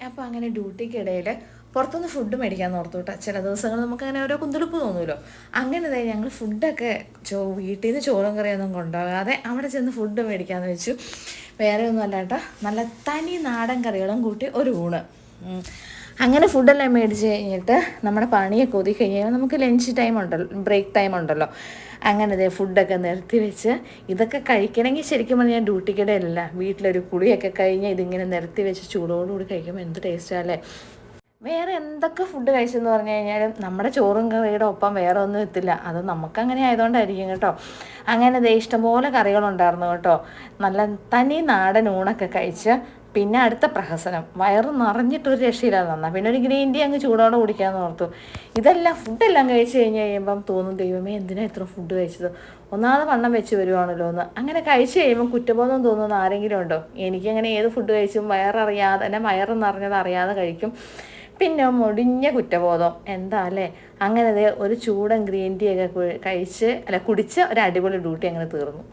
അപ്പോൾ അങ്ങനെ ഡ്യൂട്ടിക്കിടയിൽ പുറത്തുനിന്ന് ഫുഡ് മേടിക്കാമെന്ന് ഓർത്തു കേട്ടോ. ചില ദിവസങ്ങൾ നമുക്കങ്ങനെ ഓരോ കുന്തുളുപ്പ് തോന്നുമല്ലോ. അങ്ങനെ ഞങ്ങൾ ഫുഡൊക്കെ വീട്ടിൽ നിന്ന് ചോറും കറിയൊന്നും കൊണ്ടുപോകാതെ അവിടെ ചെന്ന് ഫുഡ് മേടിക്കാമെന്ന് വെച്ചു. വേറെ ഒന്നും അല്ല കേട്ടോ, നല്ല തനി നാടൻ കറികളും കൂട്ടി ഒരു ഊണ്. അങ്ങനെ ഫുഡെല്ലാം മേടിച്ച് കഴിഞ്ഞിട്ട് നമ്മുടെ പണിയൊക്കെ ഒതുക്കി കഴിഞ്ഞാൽ നമുക്ക് ലഞ്ച് ടൈം ഉണ്ടല്ലോ, ബ്രേക്ക് ടൈം ഉണ്ടല്ലോ. അങ്ങനെ ഫുഡൊക്കെ നിർത്തി വെച്ച് ഇതൊക്കെ കഴിക്കണമെങ്കിൽ ശരിക്കും പറഞ്ഞാൽ ഡ്യൂട്ടിക്കിടയിലല്ല, വീട്ടിലൊരു കുളിയൊക്കെ കഴിഞ്ഞ് ഇതിങ്ങനെ നിർത്തി വെച്ച് ചൂടോടുകൂടി കഴിക്കുമ്പോൾ എന്ത് ടേസ്റ്റാല്ലേ. വേറെ എന്തൊക്കെ ഫുഡ് കഴിച്ചെന്ന് പറഞ്ഞു കഴിഞ്ഞാലും നമ്മുടെ ചോറും കറിയുടെ ഒപ്പം വേറെ ഒന്നും എത്തില്ല. അത് നമുക്കങ്ങനെ ആയതുകൊണ്ടായിരിക്കും കേട്ടോ. അങ്ങനെ ഇഷ്ടംപോലെ കറികളുണ്ടായിരുന്നു കേട്ടോ. നല്ല തനി നാടൻ ഊണൊക്കെ കഴിച്ച് പിന്നെ അടുത്ത പ്രഹസനം വയറ് നിറഞ്ഞിട്ടൊരു രക്ഷയില്ലാതെ തന്നാൽ പിന്നെ ഒരു ഗ്രീൻ ടീ അങ്ങ് ചൂടോടെ കുടിക്കാമെന്ന് ഓർത്തു. ഫുഡെല്ലാം കഴിച്ച് കഴിഞ്ഞ് കഴിയുമ്പം തോന്നും, ദൈവമേ എന്തിനാ ഇത്ര ഫുഡ് കഴിച്ചത്, ഒന്നാമത് വണ്ണം വെച്ച് വരുവാണല്ലോ എന്ന്. അങ്ങനെ കഴിച്ച് കഴിയുമ്പോൾ കുറ്റബോധം തോന്നുന്ന ആരെങ്കിലും ഉണ്ടോ? എനിക്കങ്ങനെ ഏത് ഫുഡ് കഴിച്ചും വയററിയാതെ തന്നെ വയറ് നിറഞ്ഞത് അറിയാതെ കഴിക്കും. പിന്നെ മുടിഞ്ഞ കുറ്റബോധം എന്താ അല്ലേ. അങ്ങനെ ഒരു ചൂടൻ ഗ്രീൻ ടീ ഒക്കെ കുടിച്ച് ഒരു അടിപൊളി ഡ്യൂട്ടി അങ്ങനെ തീർന്നു.